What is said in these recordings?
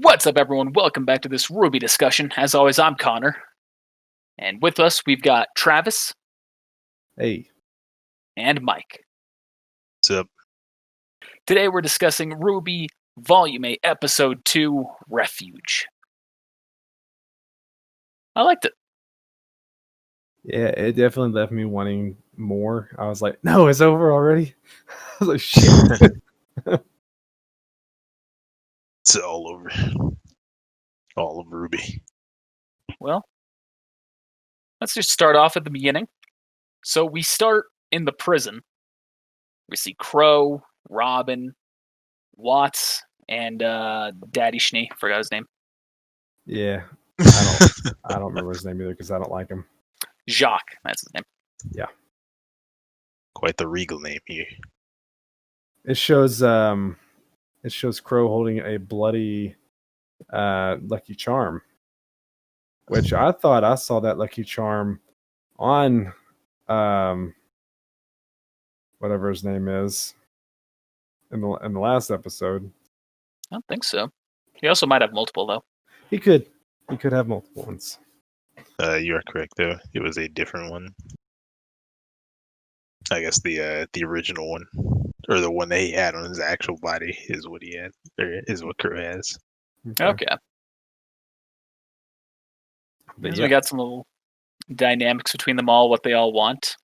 What's up, everyone? Welcome back to this RWBY discussion. As always, I'm Connor. And with us, we've got Travis. Hey. And Mike. What's up? Today we're discussing RWBY Volume 8, Episode 2, Refuge. I liked it. Yeah, it definitely left me wanting more. I was like, no, it's over already. I was like, shit. It's all over. All of RWBY. Well, let's just start off at the beginning. So we start in the prison. We see Crow, Robin, Watts, and Daddy Schnee. Forgot his name. Yeah. I don't remember his name either because I don't like him. Jacques, that's his name. Yeah. Quite the regal name here. It shows Crow holding a bloody Lucky Charm. Which I thought I saw that Lucky Charm on whatever his name is in the last episode. I don't think so. He also might have multiple, though. He could have multiple ones. You are correct, though. It was a different one. I guess the original one, or the one that he had on his actual body, is what he had. Or is what Crow has. Okay. But We got some little dynamics between them all, what they all want.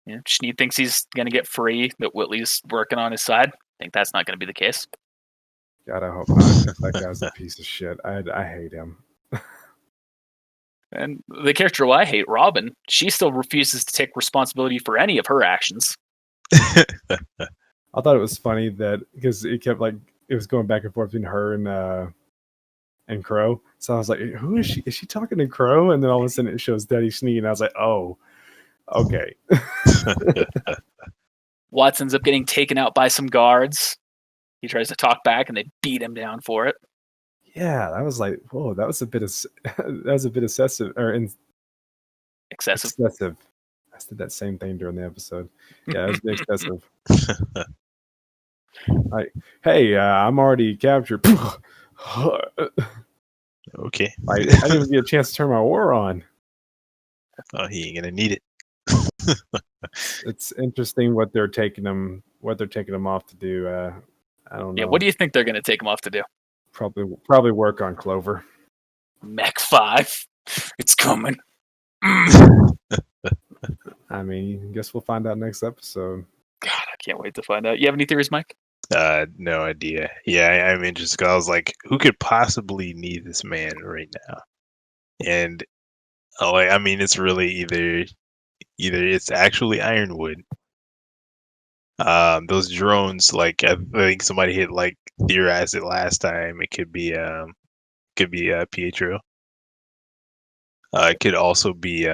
You know, Schnee thinks he's going to get free, that Whitley's working on his side. I think that's not going to be the case. God, I hope not. That guy's a piece of shit. I hate him. And the character I hate, Robin, she still refuses to take responsibility for any of her actions. I thought it was funny that because it kept it was going back and forth between her and Crow. So I was like, who is she? Is she talking to Crow? And then all of a sudden it shows Daddy Schnee, and I was like, oh, okay. Watts ends up getting taken out by some guards. He tries to talk back, and they beat him down for it. Yeah, I was like, whoa, that was a bit excessive Excessive. Excessive. I said that same thing during the episode. Yeah, it was a bit excessive. Like, hey, I'm already captured. Okay. I didn't even get a chance to turn my war on. Oh, he ain't gonna need it. It's interesting what they're taking them off to do. I don't know. Yeah, what do you think they're going to take him off to do? Probably work on Clover. Mech 5. It's coming. I mean, guess we'll find out next episode. God, I can't wait to find out. You have any theories, Mike? No idea. Yeah, I'm interested. I was like, who could possibly need this man right now? And I mean, it's really either it's actually Ironwood. Those drones, I think somebody had theorized it last time. It could be Pietro. It could also be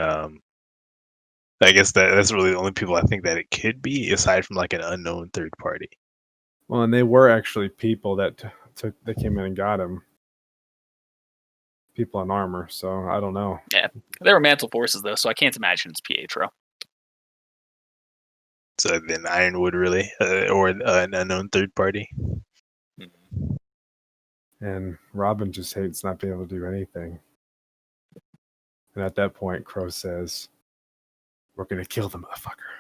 I guess that's really the only people I think that it could be, aside from an unknown third party. Well, and they were actually people that came in and got him. People in armor, so I don't know. Yeah, they were mantle forces though, so I can't imagine it's Pietro. So then Ironwood, really, or an unknown third party. And Robin just hates not being able to do anything. And at that point, Crow says, "We're gonna kill the motherfucker."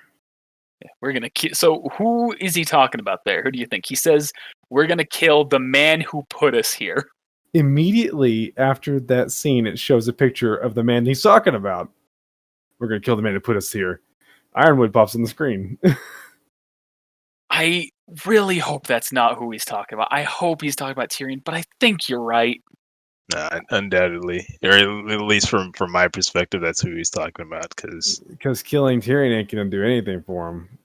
Yeah, we're gonna kill. So who is he talking about there? Who do you think? He says we're gonna kill the man who put us here. Immediately after that scene, it shows a picture of the man he's talking about. We're gonna kill the man who put us here. Ironwood pops on the screen. I really hope that's not who he's talking about. I hope he's talking about Tyrion, but I think you're right. Undoubtedly, or at least from my perspective, that's who he's talking about. Because killing Tyrion ain't gonna do anything for him.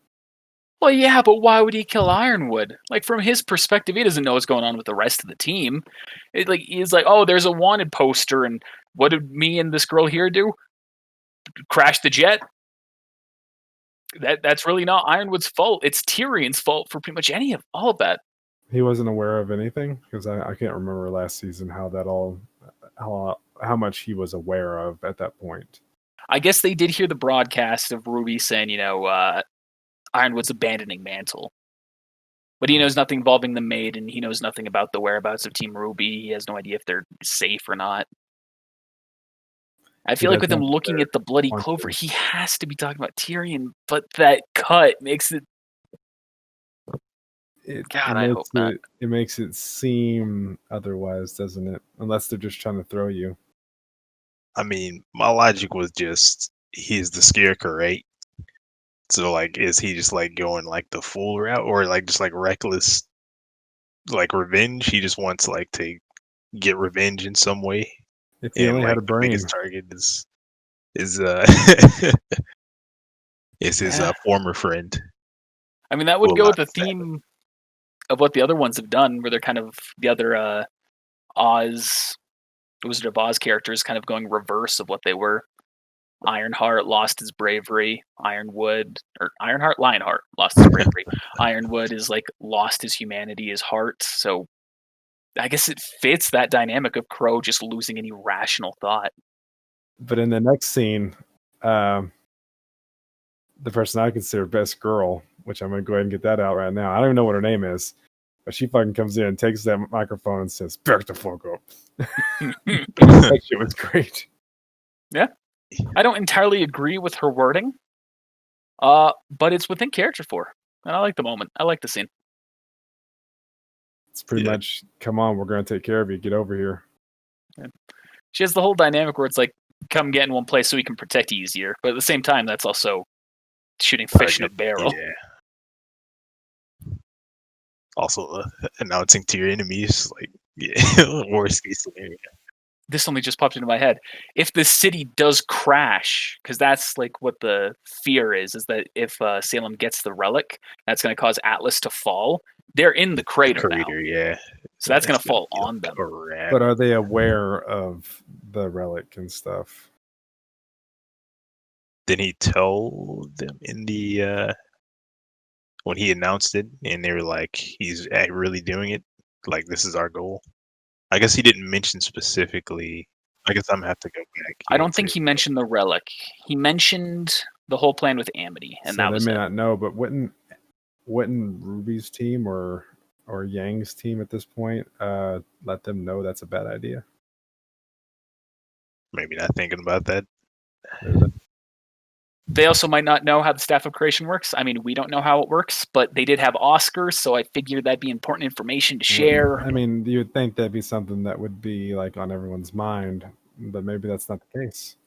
Well, yeah, but why would he kill Ironwood? From his perspective, he doesn't know what's going on with the rest of the team. He's like, oh, there's a wanted poster, and what did me and this girl here do? Crash the jet? That's really not Ironwood's fault. It's Tyrion's fault for pretty much all of that. He wasn't aware of anything because I can't remember last season how much he was aware of at that point. I guess they did hear the broadcast of RWBY saying, Ironwood's abandoning Mantle. But he knows nothing involving the maid, and he knows nothing about the whereabouts of Team RWBY. He has no idea if they're safe or not. I feel like with him looking at the bloody clover, he has to be talking about Tyrion, but that cut makes it. I hope not. It makes it seem otherwise, doesn't it? Unless they're just trying to throw you. I mean, my logic was just he's the scarecrow, right? So like, is he just like going like the full route, or like just like reckless, like revenge? He just wants like to get revenge in some way. If he only had a brain, the biggest target is is his former friend. I mean, that would go with the theme of what the other ones have done, where they're kind of the other Oz, Wizard of Oz characters, kind of going reverse of what they were. Ironheart lost his bravery. Lionheart lost his bravery. Ironwood is like lost his humanity, his heart. So I guess it fits that dynamic of Crow just losing any rational thought. But in the next scene, the person I consider best girl, which I'm going to go ahead and get that out right now. I don't even know what her name is, but she fucking comes in and takes that microphone and says, "Back the fuck up." That shit was great. Yeah. I don't entirely agree with her wording, but it's within character for her. And I like the moment. I like the scene. It's pretty much, come on, we're going to take care of you. Get over here. Yeah. She has the whole dynamic where it's like, come get in one place so we can protect you easier. But at the same time, that's also shooting fish in a barrel. Yeah. Also, announcing to your enemies, like, worst case scenario. This only just popped into my head. If the city does crash, because that's like what the fear is that if Salem gets the relic, that's going to cause Atlas to fall. They're in the crater now. Yeah. So that's going to fall on them. But are they aware of the relic and stuff? Did he tell them in the when he announced it, and they were like, "He's really doing it? Like, this is our goal." I guess he didn't mention specifically. I guess I'm gonna have to go back. I don't think he mentioned the relic. He mentioned the whole plan with Amity, and so that was they may not know. But wouldn't Ruby's team or Yang's team at this point let them know that's a bad idea? Maybe not thinking about that. They also might not know how the Staff of Creation works. I mean, we don't know how it works, but they did have Oscar, so I figured that'd be important information to share. I mean, you would think that'd be something that would be like on everyone's mind, but maybe that's not the case.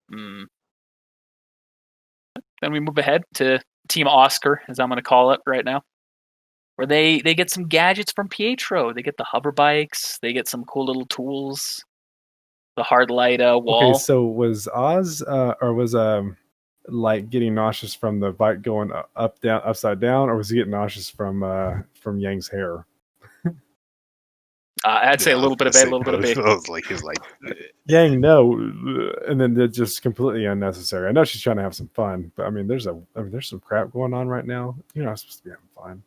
Then we move ahead to Team Oscar, as I'm going to call it right now, where they get some gadgets from Pietro. They get the hover bikes. They get some cool little tools. The hard light wall. Okay, so was Oz or was like getting nauseous from the bike going up, down, upside down, or was he getting nauseous from Yang's hair? I'd say a little bit of A, a little bit of B. He's like Yang, no, and then they're just completely unnecessary. I know she's trying to have some fun, but I mean, there's some crap going on right now. You're not supposed to be having fun.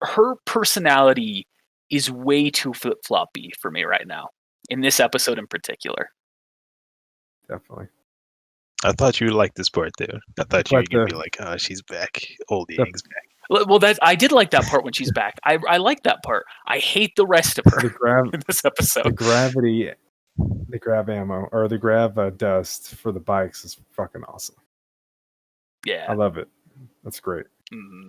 Her personality is way too flip-floppy for me right now, in this episode in particular. Definitely. I thought you would like this part, though. I thought you were going to be like, "Oh, she's back. Old Yang's back." Well, I did like that part when she's back. I like that part. I hate the rest of her in this episode. The grav ammo, or the grav dust for the bikes is fucking awesome. Yeah. I love it. That's great. Mm-hmm.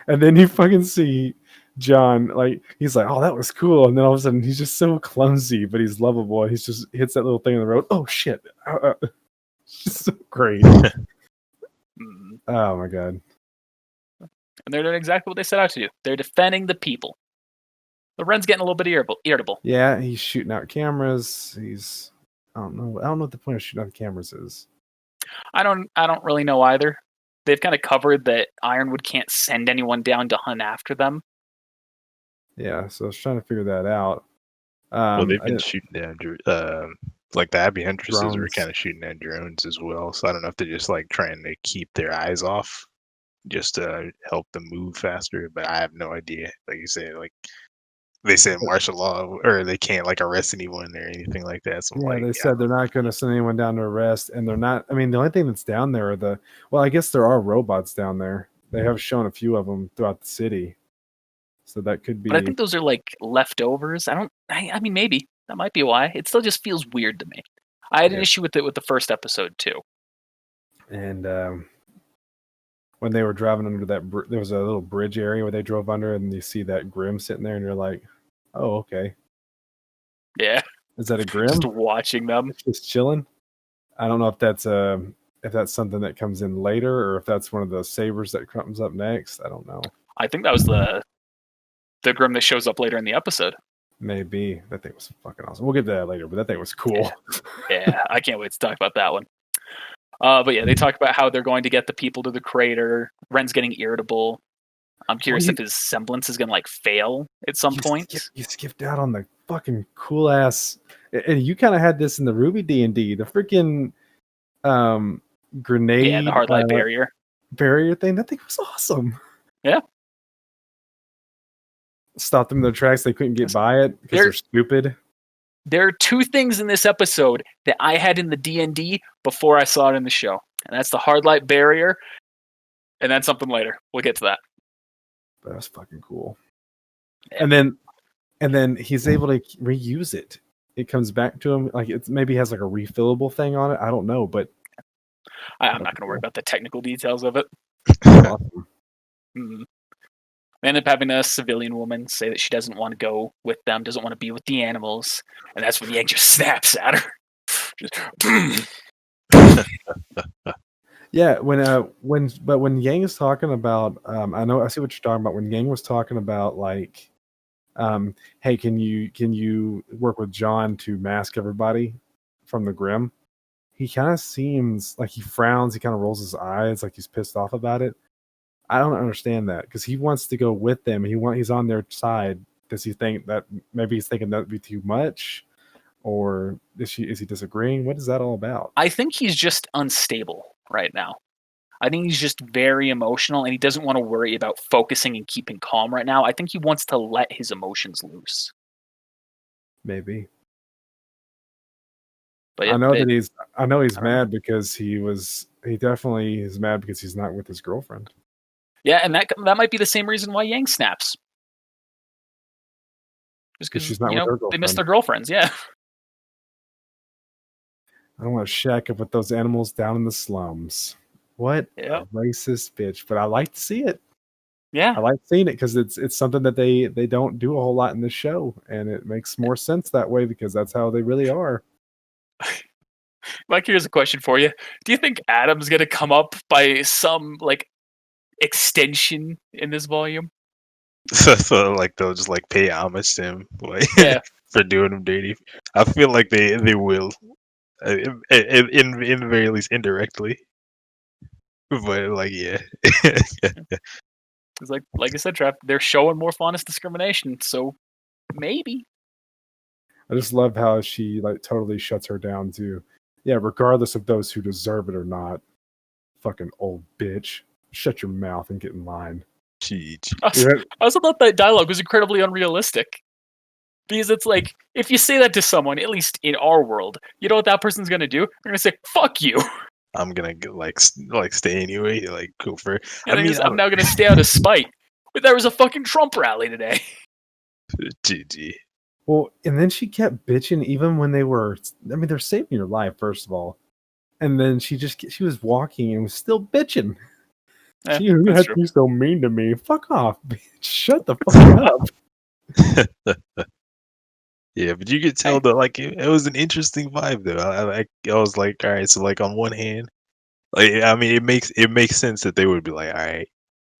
And then you fucking see John, like, he's like, "Oh, that was cool." And then all of a sudden, he's just so clumsy, but he's lovable. He just hits that little thing in the road. Oh, shit. It's so great. Oh, my God. And they're doing exactly what they set out to do. They're defending the people. The Ren's getting a little bit irritable. Yeah, he's shooting out cameras. I don't know what the point of shooting out the cameras is. I don't really know either. They've kind of covered that Ironwood can't send anyone down to hunt after them. Yeah, so I was trying to figure that out. Well, they've been shooting down, like the Abbey Huntresses were kind of shooting down drones as well. So I don't know if they're just like trying to keep their eyes off, just to help them move faster. But I have no idea. Like you said, like they said martial law, or they can't like arrest anyone or anything like that. So they said they're not going to send anyone down to arrest, and they're not. I mean, the only thing that's down there are I guess there are robots down there. They have shown a few of them throughout the city. So that could be. But I think those are like leftovers. I mean, maybe that might be why. It still just feels weird to me. I had an issue with it with the first episode too. And when they were driving under that, there was a little bridge area where they drove under, and you see that Grim sitting there, and you're like, "Oh, okay." Yeah, Is that a Grim? just watching them. It's just chilling. I don't know if that's something that comes in later, or if that's one of the sabers that comes up next. I don't know. I think that was the Grim that shows up later in the episode. Maybe. That thing was fucking awesome. We'll get to that later, but that thing was cool. Yeah, I can't wait to talk about that one. But yeah, they talk about how they're going to get the people to the crater. Ren's getting irritable. I'm curious if his semblance is going to like fail at some point. You skipped out on the fucking cool ass. And you kind of had this in the RWBY D&D. The freaking grenade. Yeah, the hard light barrier thing. That thing was awesome. Yeah. Stopped them in their tracks. They couldn't get by it because they're stupid. There are two things in this episode that I had in the D&D before I saw it in the show. And that's the hard light barrier and then something later. We'll get to that. But that's fucking cool. Yeah. And then he's able to reuse it. It comes back to him. Like it maybe has like a refillable thing on it. I don't know, but I'm not going to worry about the technical details of it. Awesome. They end up having a civilian woman say that she doesn't want to go with them, doesn't want to be with the animals, and that's when Yang just snaps at her. Yeah, when Yang is talking about, I see what you're talking about. When Yang was talking about like, hey, can you work with John to mask everybody from the Grim? He kind of seems like he frowns. He kind of rolls his eyes, like he's pissed off about it. I don't understand that because he wants to go with them. He's on their side. Does he think that maybe he's thinking that would be too much, or is he disagreeing? What is that all about? I think he's just unstable right now. I think he's just very emotional and he doesn't want to worry about focusing and keeping calm right now. I think he wants to let his emotions loose. Maybe. But I know he's mad because he definitely is mad because he's not with his girlfriend. Yeah, and that might be the same reason why Yang snaps. Just because she's not with her girlfriend. They miss their girlfriends, yeah. I don't want to shack up with those animals down in the slums. What a racist bitch! But I like to see it. Yeah, I like seeing it because it's something that they don't do a whole lot in the show, and it makes more sense that way because that's how they really are. Mike, here's a question for you: do you think Adam's gonna come up by some like extension in this volume? So like they'll just like pay homage to him, like for doing him dirty. I feel like they will, in the very least indirectly. But like It's like I said, Trap, they're showing more honest discrimination, so maybe. I just love how she like totally shuts her down too. Yeah, regardless of those who deserve it or not. Fucking old bitch. Shut your mouth and get in line. I also thought that dialogue was incredibly unrealistic. Because it's like, if you say that to someone, at least in our world, you know what that person's going to do? They're going to say, fuck you. I'm going to like stay anyway. Like, go for it. I'm now going to stay out of spite. But there was a fucking Trump rally today. GG. Well, and then she kept bitching even when they're saving your life, first of all. And then she was walking and was still bitching. You had to be so mean to me. Fuck off, bitch. Shut the fuck up. Yeah, but you could tell that like it was an interesting vibe though. I was like, all right, so like on one hand, like I mean, it makes sense that they would be like, all right,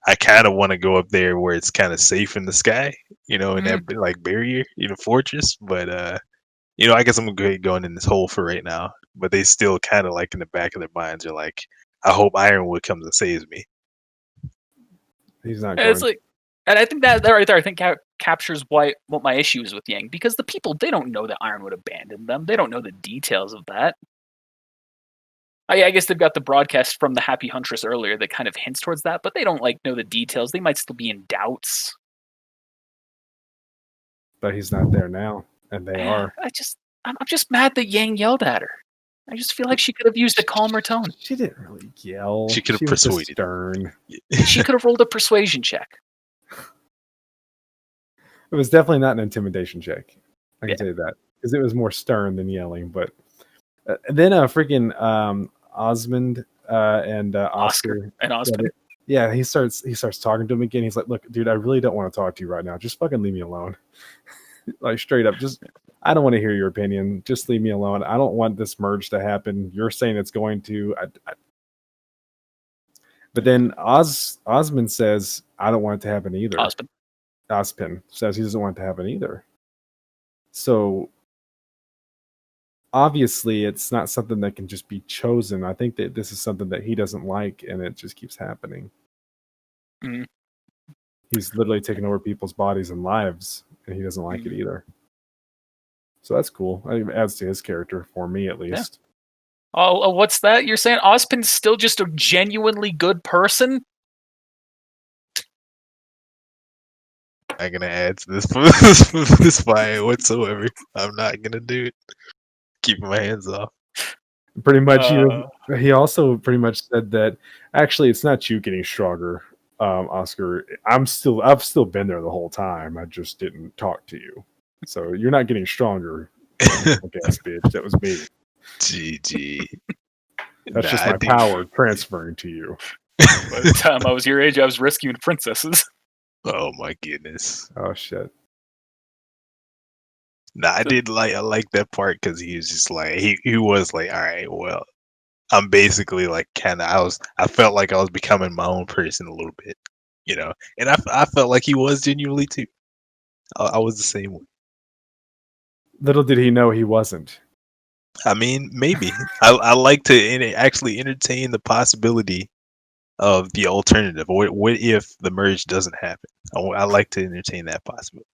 I kind of want to go up there where it's kind of safe in the sky, in that like barrier, fortress. But I guess I'm going in this hole for right now. But they still kind of like in the back of their minds are like, I hope Ironwood comes and saves me. He's not. And it's like, and I think that right there, I think captures what my issue is with Yang, because the people, they don't know that Ironwood abandoned them. They don't know the details of that. I guess they've got the broadcast from the Happy Huntress earlier that kind of hints towards that, but they don't know the details. They might still be in doubts. But he's not there now, and they are. I'm just mad that Yang yelled at her. I just feel like she could have used a calmer tone. She didn't really yell. She could have persuaded. Stern. She could have rolled a persuasion check. It was definitely not an intimidation check. I can Yeah. tell you that because it was more stern than yelling. But then freaking Osmond and Oscar and Osmond. Yeah, he starts talking to him again. He's like, "Look, dude, I really don't want to talk to you right now. Just fucking leave me alone." Like straight up, just I don't want to hear your opinion. Just leave me alone. I don't want this merge to happen. You're saying it's going to. But then Osmond says, "I don't want it to happen either." Ozpin says he doesn't want it to happen either. So obviously, it's not something that can just be chosen. I think that this is something that he doesn't like, and it just keeps happening. Mm-hmm. He's literally taking over people's bodies and lives, and he doesn't like it either. So that's cool. I think it adds to his character, for me at least. Yeah. Oh, what's that? You're saying Ozpin's still just a genuinely good person? I'm not gonna add to this fire whatsoever. I'm not gonna do it. Keeping my hands off. Pretty much, he also pretty much said that actually it's not you getting stronger, Oscar. I've still been there the whole time. I just didn't talk to you, so you're not getting stronger. Ass bitch, that was me. GG. That's just my power transferring to you. By the time I was your age, I was rescuing princesses. Oh my goodness. Oh shit. Nah, I like that part because he was just like he was like, all right, well, I'm basically like I felt like I was becoming my own person a little bit, you know, and I felt like he was genuinely too. I was the same way. Little did he know he wasn't. I mean, maybe I like to actually entertain the possibility of the alternative. What if the merge doesn't happen? I like to entertain that possibility.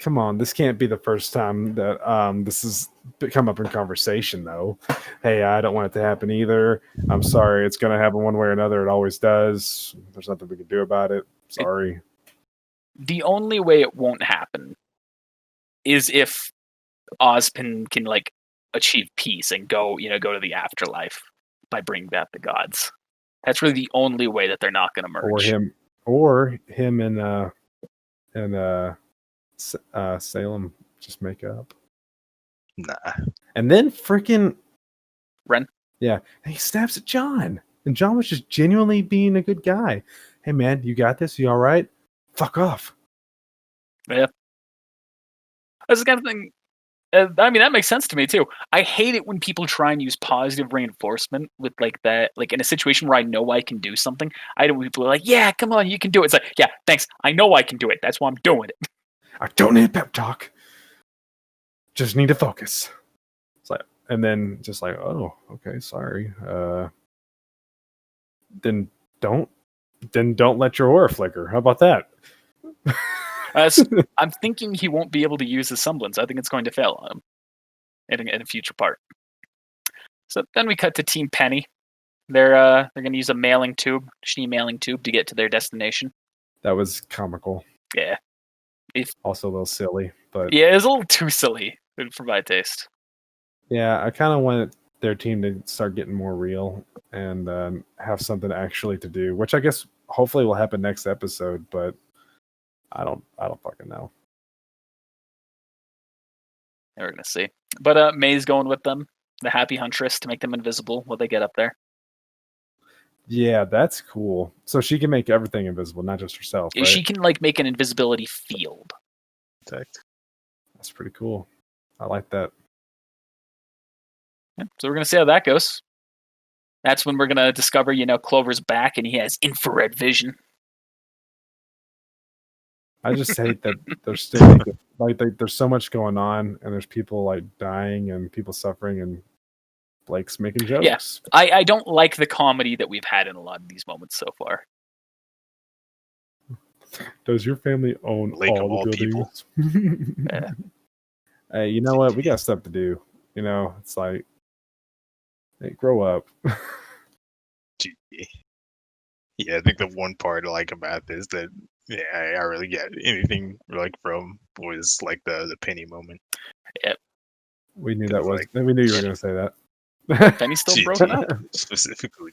Come on, this can't be the first time that this has come up in conversation, though. Hey, I don't want it to happen either. I'm sorry. It's going to happen one way or another. It always does. There's nothing we can do about it. Sorry. The only way it won't happen is if Ozpin can like achieve peace and go to the afterlife by bringing back the gods. That's really the only way that they're not going to merge. Or him and Salem just make up. Nah. And then freaking Ren. Yeah. He snaps at John. And John was just genuinely being a good guy. Hey man, you got this? You all right? Fuck off. Yeah. That's the kind of thing. I mean, that makes sense to me too. I hate it when people try and use positive reinforcement with like that, like in a situation where I know I can do something. I don't. People are like, "Yeah, come on, you can do it." It's like, "Yeah, thanks. I know I can do it. That's why I'm doing it." I don't need pep talk. Just need to focus. It's like, and then just like, oh, okay, sorry. Then don't let your aura flicker. How about that? I'm thinking he won't be able to use his semblance. I think it's going to fail on him in a future part. So then we cut to Team Penny. They're going to use a mailing tube to get to their destination. That was comical. Yeah. Also a little silly, but yeah, it was a little too silly for my taste. Yeah, I kind of wanted their team to start getting more real and have something actually to do, which I guess hopefully will happen next episode, but I don't fucking know. We're gonna see. But May's going with them, the Happy Huntress, to make them invisible when they get up there. Yeah, that's cool. So she can make everything invisible, not just herself, right? She can like make an invisibility field. That's pretty cool. I like that. Yeah, so we're gonna see how that goes. That's when we're gonna discover, Clover's back and he has infrared vision. I just hate that there's still there's so much going on and there's people like dying and people suffering and Blake's making jokes. Yes, I don't like the comedy that we've had in a lot of these moments so far. Does your family own Lake all the buildings? Yeah. Hey, you know what? We got stuff to do. It's like, hey, grow up. Yeah, I think the one part I like about this that I really get anything like from was like the Penny moment. Yep. We knew that was. We knew you were going to say that. Penny's still broken up. Specifically.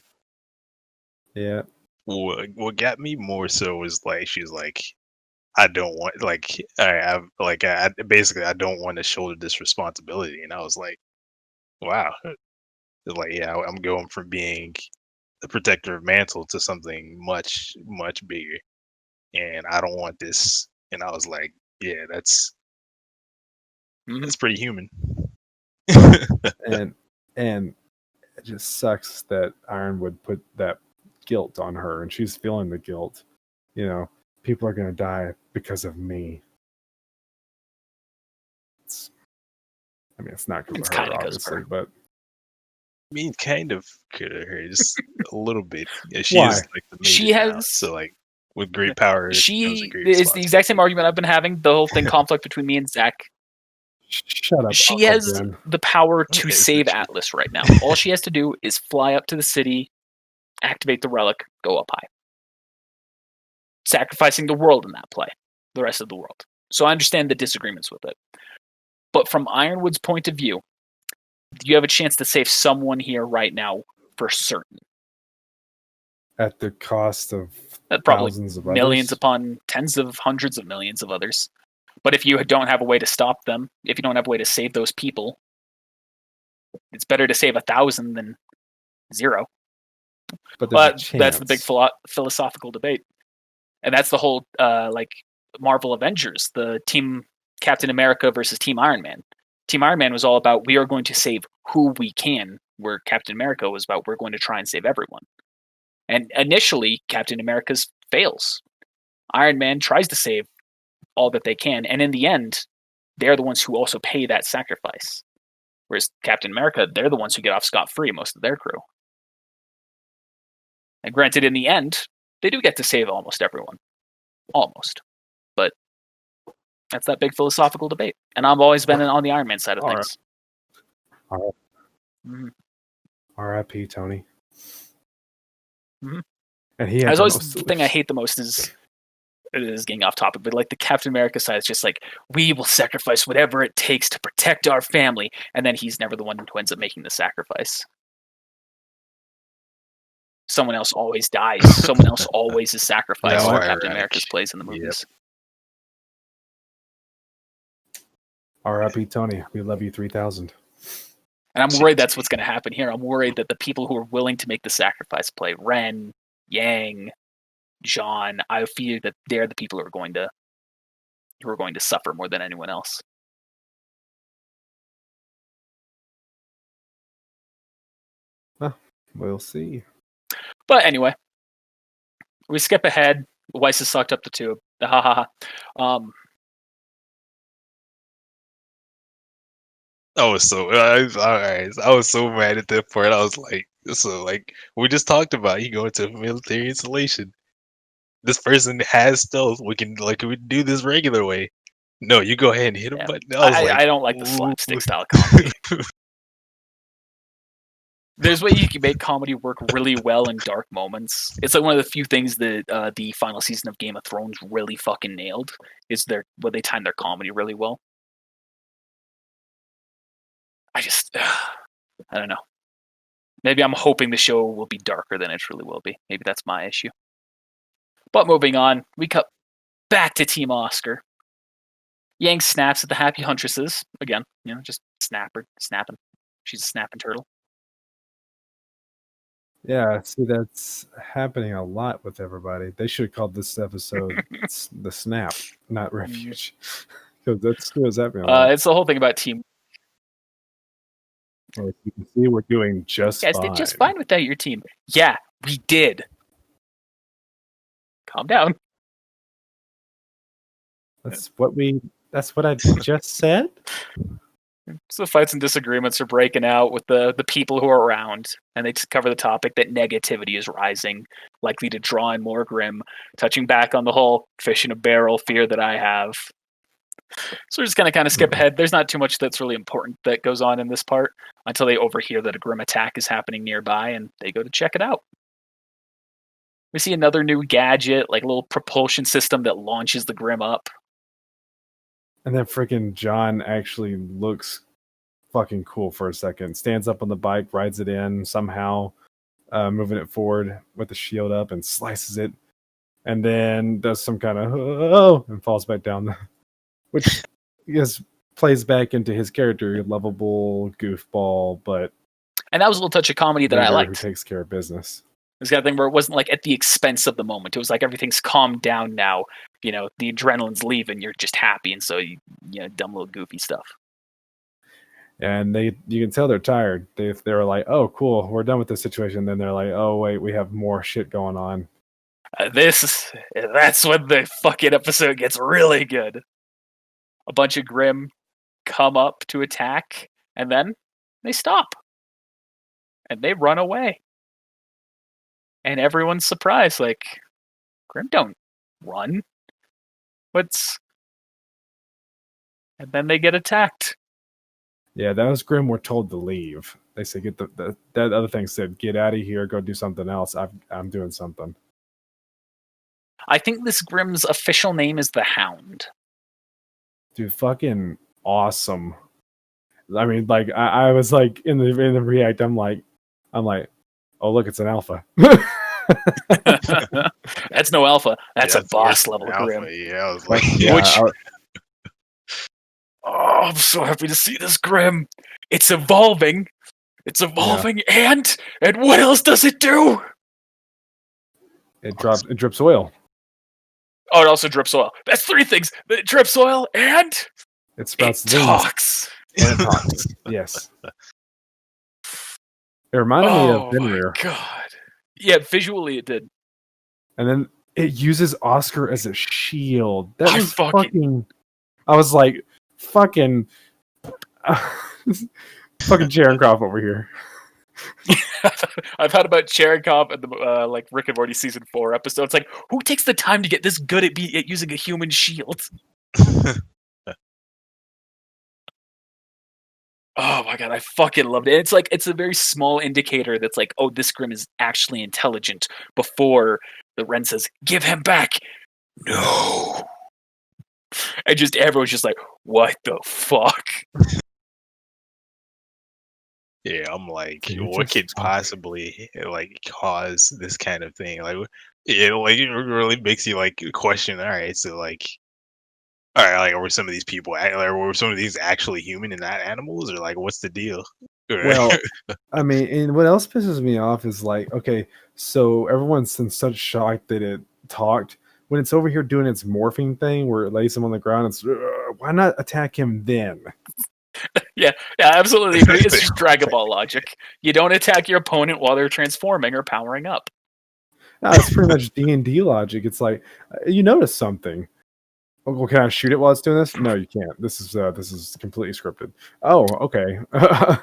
Yeah. What got me more so was like she's like, I don't want I basically I don't want to shoulder this responsibility. And I was like, wow, like yeah, I'm going from being the protector of Mantle to something much much bigger, and I don't want this. And I was like, yeah, that's pretty human. and it just sucks that Ironwood put that guilt on her, and she's feeling the guilt. You know, people are going to die because of me. It's not because of her, obviously, but I mean, kind of could have hurt just a little bit. Yeah, she Why? is like the maiden She now, has- so like with great power comes a She great is the exact same responsibility. argument I've been having. The whole thing conflict between me and Zach. shut up. She Uncle has Ben. the power to Yeah, save essentially. Atlas right now. All she has to do is fly up to the city, activate the relic, go up high. Sacrificing the world in that play, the rest of the world. So I understand the disagreements with it. But from Ironwood's point of view, you have a chance to save someone here right now for certain. At the cost of Probably thousands of millions others. upon tens of hundreds of millions of others. But if you don't have a way to stop them, if you don't have a way to save those people, it's better to save 1,000 than 0. But there's a chance. That's the big philosophical debate, and that's the whole Marvel Avengers, the Team Captain America versus Team Iron Man. Team Iron Man was all about we are going to save who we can, where Captain America was about we're going to try and save everyone. And initially, Captain America's fails. Iron Man tries to save all that they can, and in the end, they're the ones who also pay that sacrifice. Whereas Captain America, they're the ones who get off scot-free, most of their crew. And granted, in the end, they do get to save almost everyone. Almost. But that's that big philosophical debate. And I've always been on the Iron Man side of things. R.I.P. Tony. Mm-hmm. And he has always the thing I hate the most is getting off topic, but like the Captain America side is just like, we will sacrifice whatever it takes to protect our family, and then he's never the one who ends up making the sacrifice. Someone else always dies. Someone else always is sacrificed in Captain America's plays in the movies. Yep. R.I.P. Tony. We love you 3,000. And I'm worried that's what's going to happen here. I'm worried that the people who are willing to make the sacrifice play, Ren, Yang, John, I fear that they're the people who are going to suffer more than anyone else. Well, we'll see. But anyway, we skip ahead. Weiss has sucked up the tube. Ha ha ha. I was so mad at that part. I was like, so like we just talked about, you go into military installation. This person has stealth. We can do this regular way. No, you go ahead and hit him. Yeah. But I don't like the slapstick style comedy. There's way you can make comedy work really well in dark moments. It's like one of the few things that the final season of Game of Thrones really fucking nailed. Is they timed their comedy really well. I don't know. Maybe I'm hoping the show will be darker than it truly will be. Maybe that's my issue. But moving on, we cut back to Team Oscar. Yang snaps at the Happy Huntresses. Again, just snapping. She's a snapping turtle. Yeah, see, that's happening a lot with everybody. They should have called this episode The Snap, not Refuge. Because that's happening a lot. It's the whole thing about Team. Well, as you can see, we're doing just fine. You guys did just fine without your team. Yeah, we did. Calm down. That's what I just said. So fights and disagreements are breaking out with the people who are around, and they just cover the topic that negativity is rising, likely to draw in more Grimm, touching back on the whole fish in a barrel fear that I have. So we're just going to kind of skip ahead. There's not too much that's really important that goes on in this part until they overhear that a Grimm attack is happening nearby, and they go to check it out. We see another new gadget, like a little propulsion system that launches the Grimm up. And then freaking John actually looks fucking cool for a second. Stands up on the bike, rides it in somehow, moving it forward with the shield up and slices it. and then does some kind of oh and falls back down, which plays back into his character, lovable goofball, but And that was a little touch of comedy that I who liked. takes care of business. This kind of thing where it wasn't like at the expense of the moment. It was like everything's calmed down now. You know, the adrenaline's leaving. You're just happy, and so you know, dumb little goofy stuff. And you can tell they're tired. They were like, "Oh, cool, we're done with this situation." Then they're like, "Oh, wait, we have more shit going on." That's when the fucking episode gets really good. A bunch of Grimm come up to attack, and then they stop, and they run away. And everyone's surprised, like, Grimm don't run. And then they get attacked. Yeah, that was Grimm. We're told to leave. They said, "Get that other thing said, get out of here, go do something else. I'm doing something." I think this Grimm's official name is the Hound. Dude, fucking awesome. I mean, like, I was like in the react. I'm like, oh look, it's an alpha. That's no alpha. That's a boss level Grimm. Yeah, I was like, oh, I'm so happy to see this Grimm. It's evolving. And what else does it do? It drips oil. Oh, it also drips oil. That's three things. It drips oil and it sprouts. It talks. And it talks. Yes. It reminded me of Fenrir. Oh my god. Yeah, visually it did. And then it uses Oscar as a shield. That was fucking. I was like, fucking Cherenkov over here. I've had about Cherenkov and the like Rick and Morty season 4 episodes. Like, who takes the time to get this good at using a human shield? Oh my god, I fucking loved it. It's a very small indicator that's like, oh, this Grimm is actually intelligent before the Ren says, give him back. No. And just everyone's just like, what the fuck? Yeah, I'm like, what could possibly like cause this kind of thing? Like, it really makes you like question. All right, so like, all right, like, were some of these people, were some of these actually human and not animals, or like, what's the deal? Well, I mean, and what else pisses me off is like, okay, so everyone's in such shock that it talked. When it's over here doing its morphing thing, where it lays him on the ground, it's why not attack him then? Yeah, absolutely agree. It's just Dragon Ball logic. You don't attack your opponent while they're transforming or powering up. No, it's pretty much D&D logic. It's like, you notice something. Well, can I shoot it while it's doing this? No, you can't. This is completely scripted. Oh, okay. I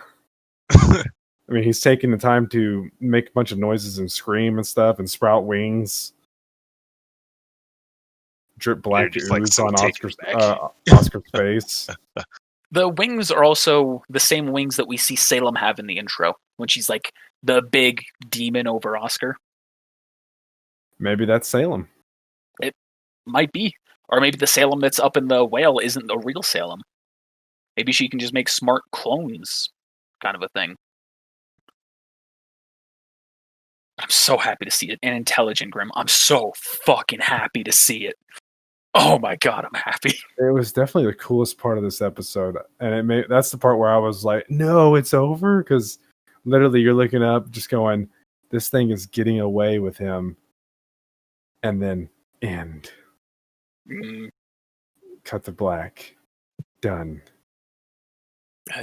mean, he's taking the time to make a bunch of noises and scream and stuff and sprout wings. Drip black ooze like on Oscar's face. The wings are also the same wings that we see Salem have in the intro when she's like the big demon over Oscar. Maybe that's Salem. It might be. Or maybe the Salem that's up in the whale isn't the real Salem. Maybe she can just make smart clones, kind of a thing. I'm so happy to see it. An intelligent Grimm. I'm so fucking happy to see it. Oh my god, I'm happy. It was definitely the coolest part of this episode. And that's the part where I was like, no, it's over. Because literally you're looking up, just going, this thing is getting away with him. And then end. Cut to black. Done.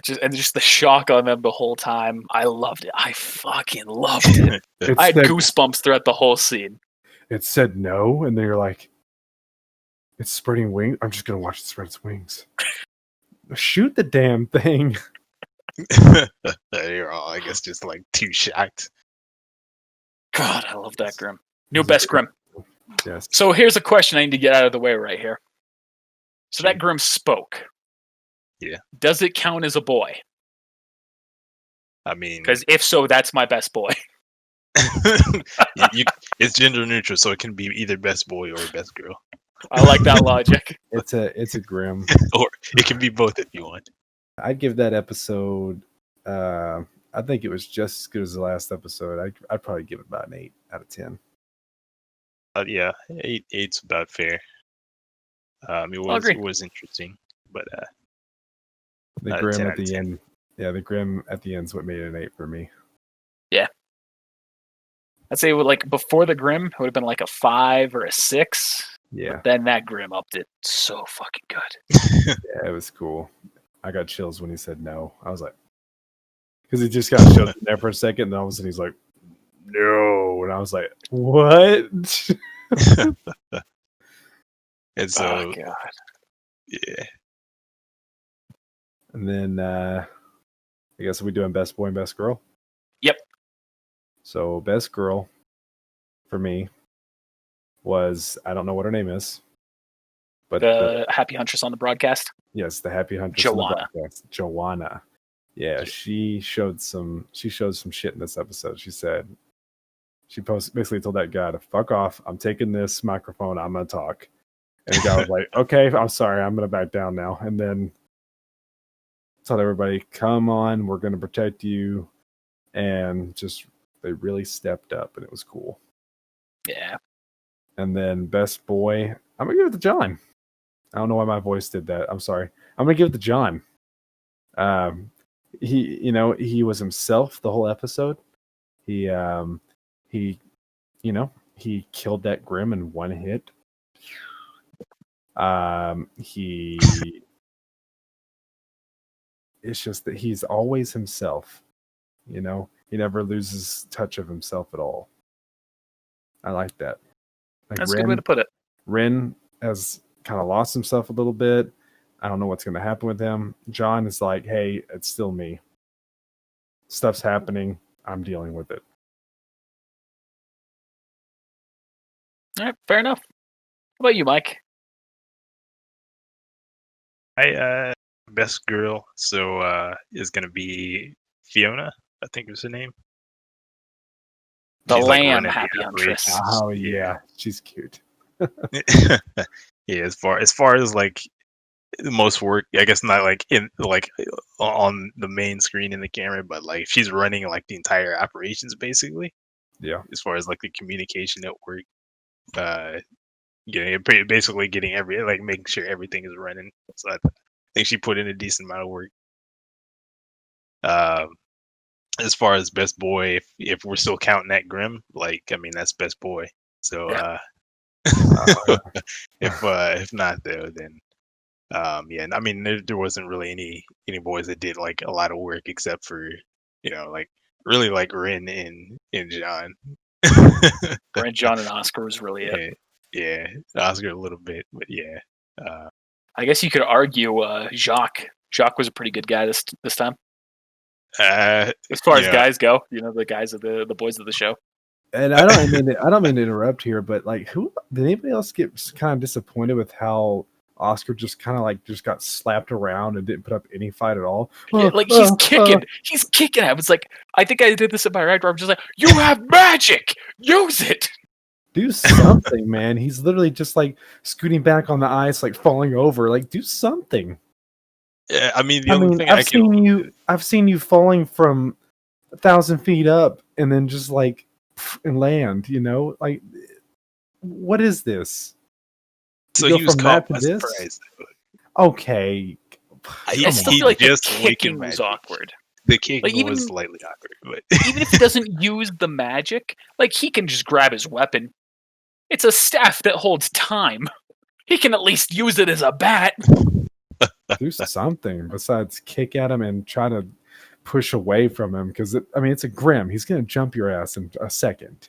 Just the shock on them the whole time. I loved it. I fucking loved it. I had goosebumps throughout the whole scene. It said no, and then you're like, it's spreading wings. I'm just gonna watch it spread its wings. Shoot the damn thing. You're all, I guess, just like too shocked. God, I love that Grimm. New best Grimm. Yes. So here's a question I need to get out of the way right here. So that Grimm spoke. Yeah. Does it count as a boy? I mean, because if so, that's my best boy. It's gender neutral, so it can be either best boy or best girl. I like that logic. It's a Grimm. Or it can be both if you want. I'd give that episode. I think it was just as good as the last episode. I'd probably give it about an 8 out of 10. Yeah, eight's about fair. I'll agree. It was interesting, but The not a Grim 10 at out of the 10. end. Yeah, the Grim at the end's what made it an 8 for me. I'd say like before the Grim, it would have been like a 5 or a 6. Yeah. But then that Grim upped it so fucking good. Yeah, it was cool. I got chills when he said no. I was like, because he just got chills there for a second, and then all of a sudden he's like, no. And I was like, what? And so, Oh god. yeah. And then I guess we doing best boy and best girl? Yep. So best girl for me was, I don't know what her name is, but The Happy Huntress on the broadcast. yes, the Happy Huntress Joanna. on the broadcast. Joanna. Yeah, she showed some shit in this episode. She said basically told that guy to fuck off. I'm taking this microphone, I'm gonna talk. And the guy was like, okay, I'm sorry, I'm gonna back down now. And then told everybody, come on, we're gonna protect you. And just they really stepped up, and it was cool. Yeah. And then best boy, I'm gonna give it to John. I don't know why my voice did that. I'm sorry. I'm gonna give it to John. He was himself the whole episode. He killed that Grim in one hit. It's just that he's always himself. He never loses touch of himself at all. I like that. Like That's a good way to put it. Ren has kind of lost himself a little bit. I don't know what's going to happen with him. John is like, hey, it's still me. Stuff's happening. I'm dealing with it. All right, fair enough. How about you, Mike? Best girl, so is gonna be Fiona, I think is her name. The She's, Lamb running the Happy Huntress. operations. Oh yeah, she's cute. Yeah, as far as like the most work, I guess not like in like on the main screen in the camera, but like she's running like the entire operations basically. Yeah. As far as like the communication network, basically getting making sure everything is running. So I think she put in a decent amount of work. As far as best boy, if we're still counting that Grim, that's best boy. So if not though, then there wasn't really any boys that did like a lot of work except for really like Ren and John. Ren, John, and Oscar was really it. Yeah, Oscar a little bit, but yeah. I guess you could argue Jacques. Jacques was a pretty good guy this time. As far as guys go, the guys of the boys of the show. And I don't mean to interrupt here, but like, who did anybody else get kind of disappointed with how Oscar just kind of like just got slapped around and didn't put up any fight at all? Yeah, like he's kicking. I was like, I think I did this in my right. I'm just like, you have magic, use it. Do something, man. He's literally just like scooting back on the ice, like falling over. Like, do something. Yeah, only thing I've seen you falling from 1,000 feet up and then just like and land. Like, what is this? So he was caught by surprise. Okay, I still feel like the kicking was awkward. The kicking was slightly awkward, but even if he doesn't use the magic, like he can just grab his weapon. It's a staff that holds time. He can at least use it as a bat. Do something besides kick at him and try to push away from him, because it's a Grim. He's going to jump your ass in a second.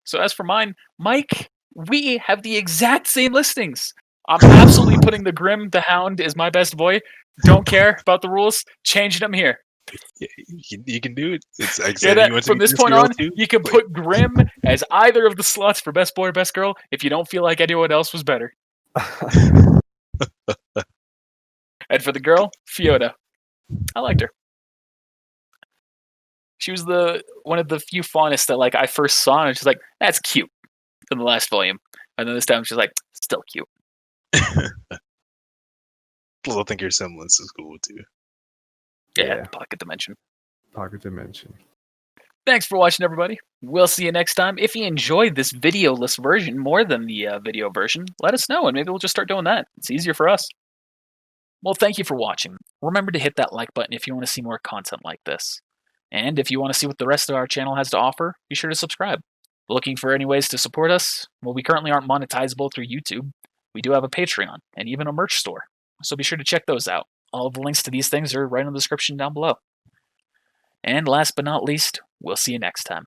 So as for mine, Mike, we have the exact same listings. I'm absolutely putting the Grim, the Hound, as my best boy. Don't care about the rules. Changing them here. Yeah, you can do it. It's from this point on, you can put Grim as either of the slots for best boy or best girl if you don't feel like anyone else was better. And for the girl, Fiona. I liked her. She was one of the few faunists that like I first saw, and I was just like, that's cute in the last volume. And then this time she's like, still cute. Plus, I think your semblance is cool too. Yeah, Pocket Dimension. Pocket Dimension. Thanks for watching, everybody. We'll see you next time. If you enjoyed this video-less version more than the video version, let us know, and maybe we'll just start doing that. It's easier for us. Well, thank you for watching. Remember to hit that like button if you want to see more content like this. And if you want to see what the rest of our channel has to offer, be sure to subscribe. Looking for any ways to support us? Well, we currently aren't monetizable through YouTube. We do have a Patreon and even a merch store, so be sure to check those out. All of the links to these things are right in the description down below. And last but not least, we'll see you next time.